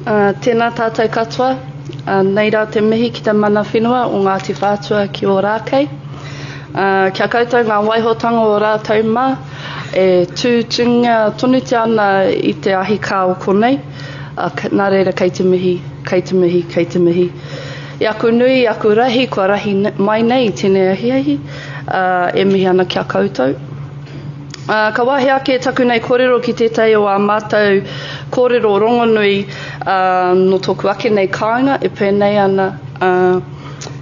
Tēnā tātou katoa, nei rā te mihi ki te mana whenua o Ngāti Whātua ki o rākei. Kia koutou ngā waihotanga o rātou mā, e tūtunga tonu te ana i te ahi kā o konei, nā reira kei te mihi, kei te mihi, kei te mihi. I aku nui, aku rahi, kua rahi mai nei tēnei ahiahi, e mihi ana kia koutou. Ka wahi ake taku nei kōrero ki tētai o a mātou kōrero rongonui no tōku ake nei kāinga, e pēnei ana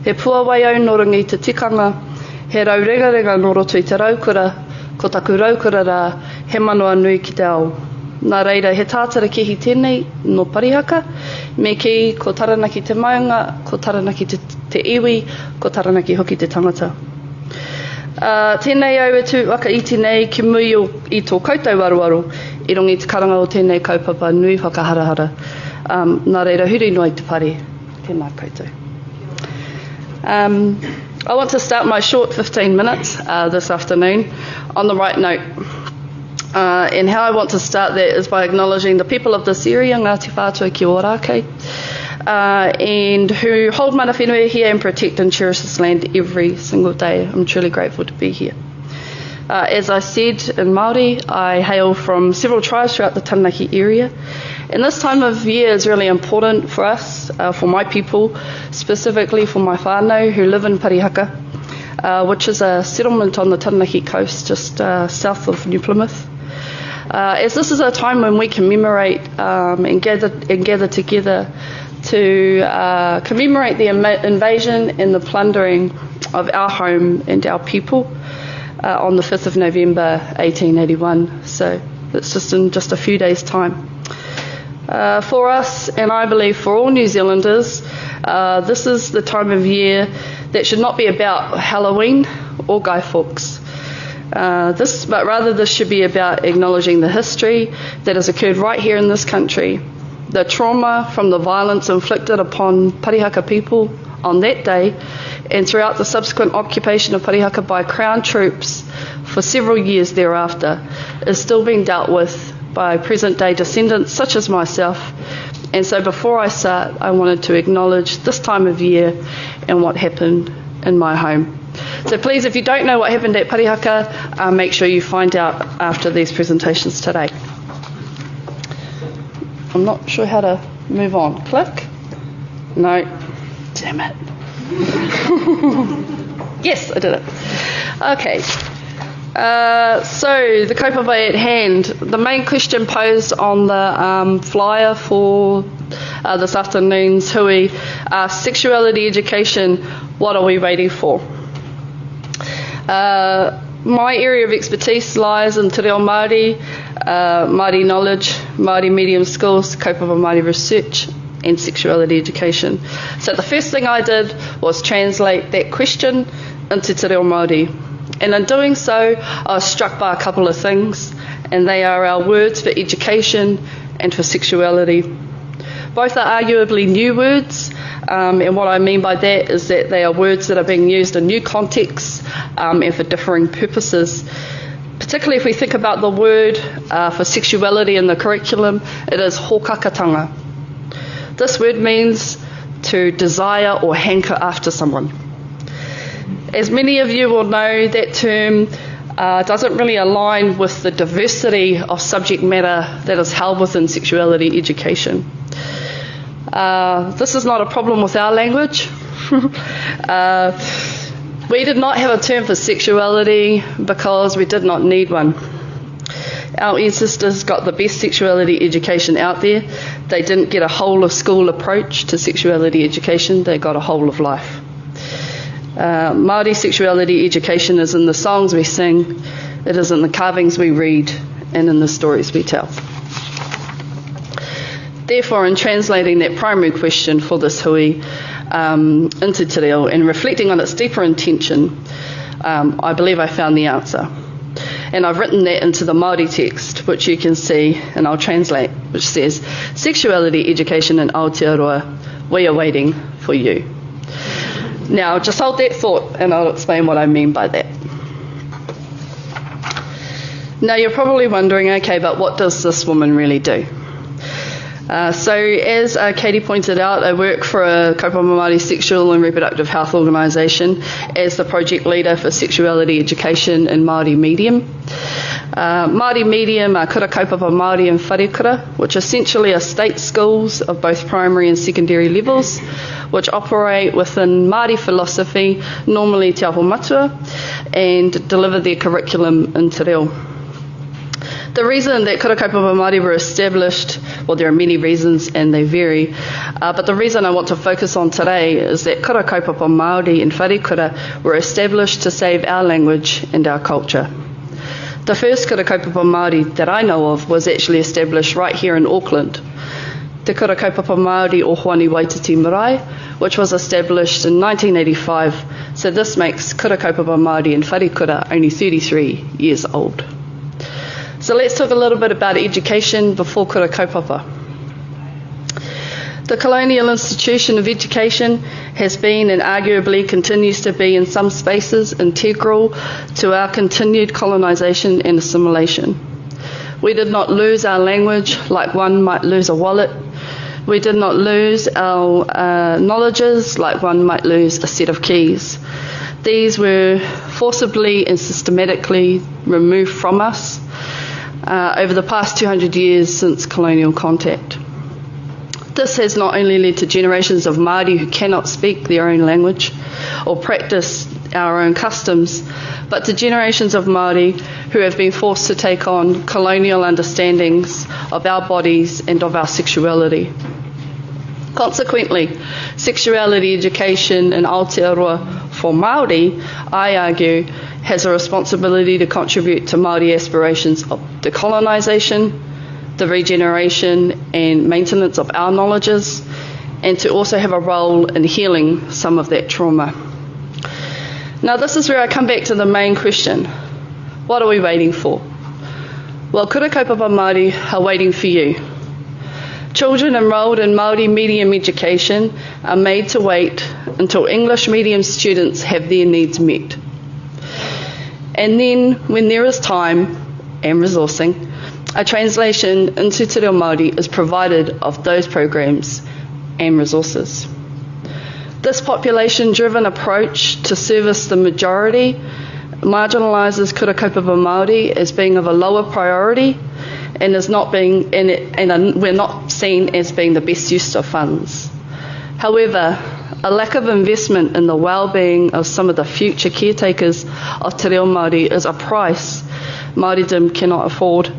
he puawai au no runga i te tikanga, he raurengarenga no roto i te raukura, ko taku raukura rā, he manoa nui ki te ao. Nā reira, he tātara kihi tēnei no parihaka, me ki ko taranaki te maunga, ko taranaki te iwi, ko taranaki hoki te tangata. Tēnei au e tū waka iti nei ki mui i tō koutou aruaru i rongi te karanga o tēnei kaupapa nui whakaharahara. Nā reira, huri noa i te pare. Tēnā koutou. I want to start my short 15 minutes this afternoon on the right note. And how I want to start that is by acknowledging the people of this area, Ngāti Whātua ki o rākei, and who hold mana whenua here and protect and cherish this land every single day. I'm truly grateful to be here. As I said in Māori, I hail from several tribes throughout the Taranaki area, and this time of year is really important for us, for my people, specifically for my whanau who live in Parihaka, which is a settlement on the Taranaki coast just south of New Plymouth. As this is a time when we commemorate and gather together to commemorate the invasion and the plundering of our home and our people on the 5th of November 1881. So it's just in just a few days' time. For us, and I believe for all New Zealanders, this is the time of year that should not be about Halloween or Guy Fawkes. But rather this should be about acknowledging the history that has occurred right here in this country, the trauma from the violence inflicted upon Parihaka people on that day, and throughout the subsequent occupation of Parihaka by Crown troops for several years thereafter, is still being dealt with by present-day descendants such as myself. And so before I start, I wanted to acknowledge this time of year and what happened in my home. So please, if you don't know what happened at Parihaka, make sure you find out after these presentations today. I'm not sure how to move on. Click? No. Damn it. Yes, I did it. Okay. So the kaupapa at hand. The main question posed on the flyer for this afternoon's hui, sexuality education, what are we waiting for? My area of expertise lies in Te Reo Māori, Māori knowledge, Māori medium skills, kaupapa Māori research, and sexuality education. So the first thing I did was translate that question into Te Reo Māori. And in doing so, I was struck by a couple of things, and they are our words for education and for sexuality. Both are arguably new words, and what I mean by that is that they are words that are being used in new contexts and for differing purposes. Particularly if we think about the word for sexuality in the curriculum, it is hōkakatanga. This word means to desire or hanker after someone. As many of you will know, that term doesn't really align with the diversity of subject matter that is held within sexuality education. This is not a problem with our language. We did not have a term for sexuality because we did not need one. Our ancestors got the best sexuality education out there. They didn't get a whole of school approach to sexuality education, they got a whole of life. Māori sexuality education is in the songs we sing, it is in the carvings we read, and in the stories we tell. Therefore, in translating that primary question for this hui into te reo and reflecting on its deeper intention, I believe I found the answer. And I've written that into the Māori text, which you can see, and I'll translate, which says, Sexuality education in Aotearoa, we are waiting for you. Now, just hold that thought, and I'll explain what I mean by that. Now, you're probably wondering, okay, but what does this woman really do? So as Katie pointed out, I work for a kaupapa Māori sexual and reproductive health organisation as the project leader for sexuality education in Māori medium. Māori medium are kura kaupapa Māori and wharekura, which essentially are state schools of both primary and secondary levels, which operate within Māori philosophy, normally te aho matua, and deliver their curriculum in te reo. The reason that kura kaupapa Māori were established, well, there are many reasons and they vary, but the reason I want to focus on today is that kura kaupapa Māori and wharekura were established to save our language and our culture. The first kura kaupapa Māori that I know of was actually established right here in Auckland. Te kura kaupapa Māori o Hoani Waititi Marae, which was established in 1985, so this makes kura kaupapa Māori and wharekura only 33 years old. So let's talk a little bit about education before kura kaupapa. The colonial institution of education has been and arguably continues to be in some spaces integral to our continued colonisation and assimilation. We did not lose our language like one might lose a wallet. We did not lose our knowledges like one might lose a set of keys. These were forcibly and systematically removed from us over the past 200 years since colonial contact. This has not only led to generations of Māori who cannot speak their own language or practice our own customs, but to generations of Māori who have been forced to take on colonial understandings of our bodies and of our sexuality. Consequently, sexuality education in Aotearoa for Māori, I argue, has a responsibility to contribute to Māori aspirations of decolonisation, the regeneration and maintenance of our knowledges, and to also have a role in healing some of that trauma. Now this is where I come back to the main question. What are we waiting for? Well, kura kaupapa Māori are waiting for you. Children enrolled in Māori medium education are made to wait until English medium students have their needs met. And then, when there is time and resourcing, a translation into te reo Māori is provided of those programs and resources. This population-driven approach to service the majority marginalises kura kaupapa Māori as being of a lower priority and is not being, and we're not seen as being the best use of funds. However, a lack of investment in the well-being of some of the future caretakers of te reo Māori is a price Māoridom cannot afford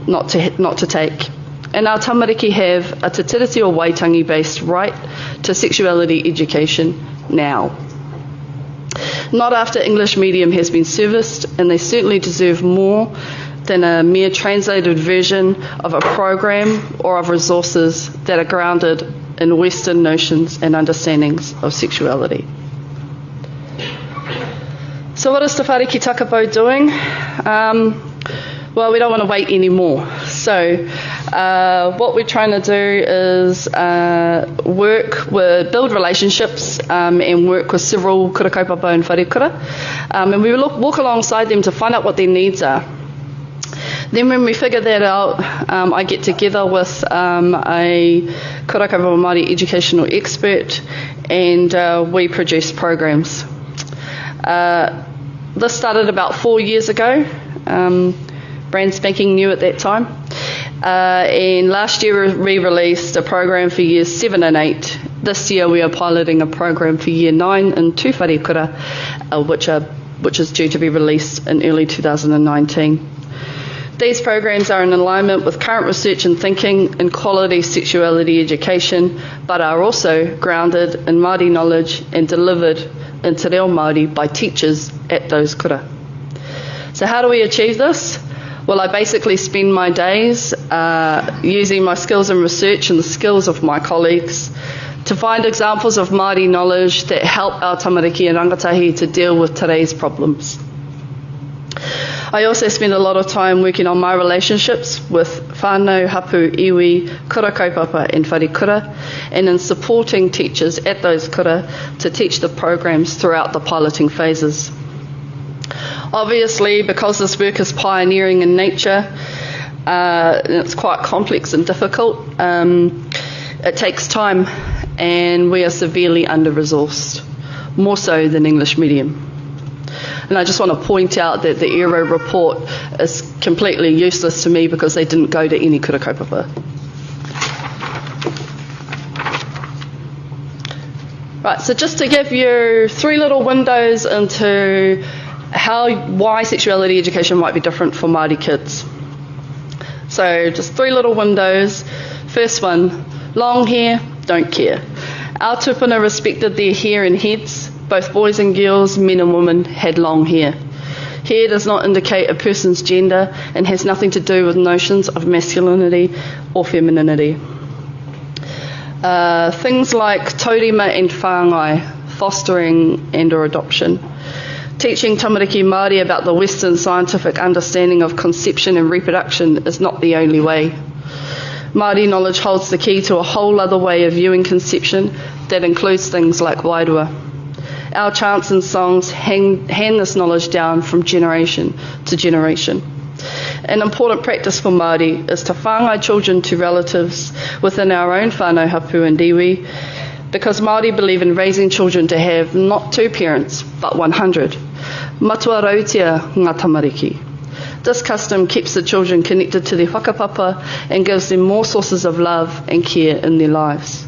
not to take. And our tamariki have a te tiriti o waitangi-based right to sexuality education now. Not after English medium has been serviced, and they certainly deserve more than a mere translated version of a program or of resources that are grounded in Western notions and understandings of sexuality. So what is Te Whare ki Takapo doing? Well, we don't want to wait anymore. So what we're trying to do is build relationships and work with several kura kaupapa and wharekura. And we walk alongside them to find out what their needs are. Then when we figure that out, I get together with a kura kaupapa Māori educational expert and we produce programs. This started about 4 years ago, brand spanking new at that time. And last year we released a program for years 7 and 8. This year we are piloting a program for year 9 and 2 wharekura, which is due to be released in early 2019. These programs are in alignment with current research and thinking in quality sexuality education, but are also grounded in Māori knowledge and delivered in te reo Māori by teachers at those kura. So how do we achieve this? Well, I basically spend my days using my skills in research and the skills of my colleagues to find examples of Māori knowledge that help our tamariki and rangatahi to deal with today's problems. I also spend a lot of time working on my relationships with whanau, hapu, iwi, kura kaupapa and wharekura, and in supporting teachers at those kura to teach the programs throughout the piloting phases. Obviously, because this work is pioneering in nature, It's quite complex and difficult. It takes time, and we are severely under-resourced, more so than English medium. And I just want to point out that the ERO report is completely useless to me because they didn't go to any kura kaupapa. Right, so just to give you 3 little windows into why sexuality education might be different for Māori kids. So just 3 little windows. First one, long hair, don't care. Our tupuna respected their hair and heads. Both boys and girls, men and women, had long hair. Hair does not indicate a person's gender and has nothing to do with notions of masculinity or femininity. Things like taurima and whanau, fostering and or adoption. Teaching tamariki Māori about the Western scientific understanding of conception and reproduction is not the only way. Māori knowledge holds the key to a whole other way of viewing conception that includes things like wairua. Our chants and songs hand this knowledge down from generation to generation. An important practice for Māori is to whāngai children to relatives within our own whanau hapu and iwi, because Māori believe in raising children to have not 2 parents, but 100. Matua rautia ngā tamariki. This custom keeps the children connected to their whakapapa and gives them more sources of love and care in their lives.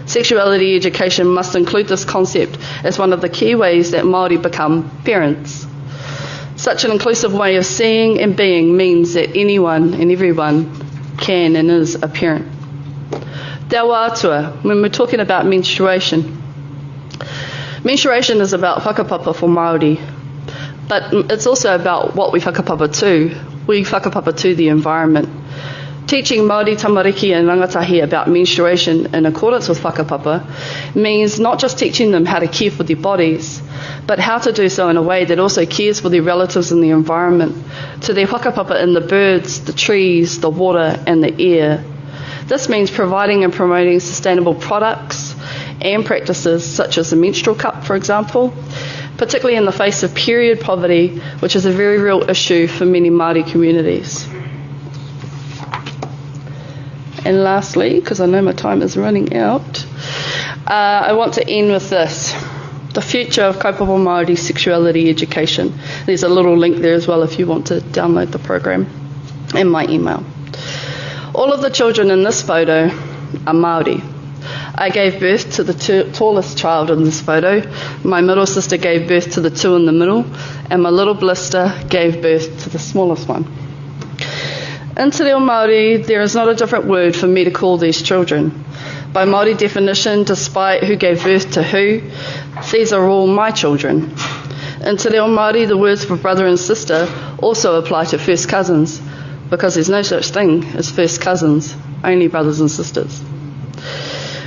Sexuality education must include this concept as one of the key ways that Māori become parents. Such an inclusive way of seeing and being means that anyone and everyone can and is a parent. Te awa atua, when we're talking about menstruation. Menstruation is about whakapapa for Māori, but it's also about what we whakapapa to. We whakapapa to the environment. Teaching Māori tamariki and rangatahi about menstruation in accordance with whakapapa means not just teaching them how to care for their bodies, but how to do so in a way that also cares for their relatives and the environment, to their whakapapa in the birds, the trees, the water and the air. This means providing and promoting sustainable products and practices such as the menstrual cup, for example, particularly in the face of period poverty, which is a very real issue for many Māori communities. And lastly, because I know my time is running out, I want to end with this. The future of kaupapa Māori sexuality education. There's a little link there as well if you want to download the program and my email. All of the children in this photo are Māori. I gave birth to the tallest child in this photo. My middle sister gave birth to the 2 in the middle, and my little blister gave birth to the smallest one. In Te Reo Māori, there is not a different word for me to call these children. By Māori definition, despite who gave birth to who, these are all my children. In Te Reo Māori, the words for brother and sister also apply to first cousins, because there's no such thing as first cousins, only brothers and sisters.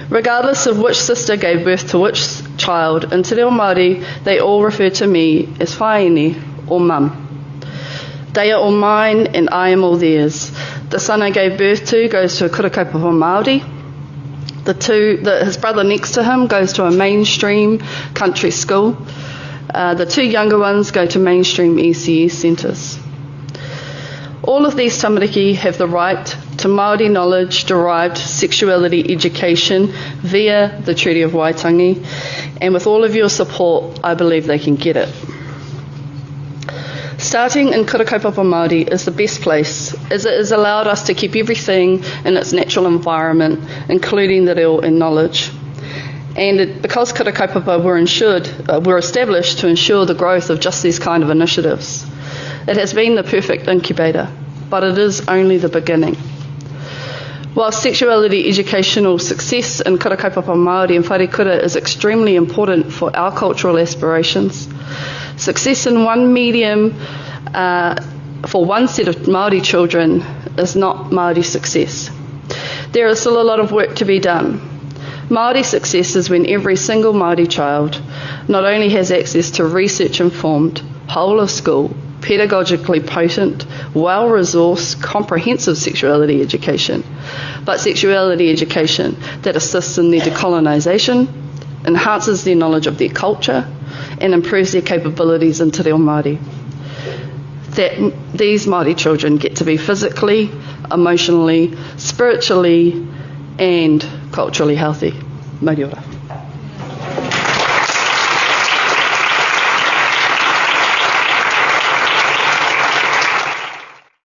Regardless of which sister gave birth to which child, in Te Reo Māori, they all refer to me as whaine or mum. They are all mine and I am all theirs. The son I gave birth to goes to a kura kaupapa Māori. His brother next to him goes to a mainstream country school. The 2 younger ones go to mainstream ECS centres. All of these tamariki have the right to Māori knowledge-derived sexuality education via the Treaty of Waitangi, and with all of your support, I believe they can get it. Starting in kura kaupapa Māori is the best place, as it has allowed us to keep everything in its natural environment, including the reo and knowledge. And because kura kaupapa were established to ensure the growth of just these kind of initiatives. It has been the perfect incubator, but it is only the beginning. While sexuality educational success in kura kaupapa Māori and whare kura is extremely important for our cultural aspirations, success in one medium for one set of Māori children is not Māori success. There is still a lot of work to be done. Māori success is when every single Māori child not only has access to research-informed, whole-of-school, pedagogically potent, well-resourced, comprehensive sexuality education, but sexuality education that assists in their decolonisation, enhances their knowledge of their culture, and improves their capabilities in Te Reo Māori. that these Māori children get to be physically, emotionally, spiritually and culturally healthy. Mauri ora.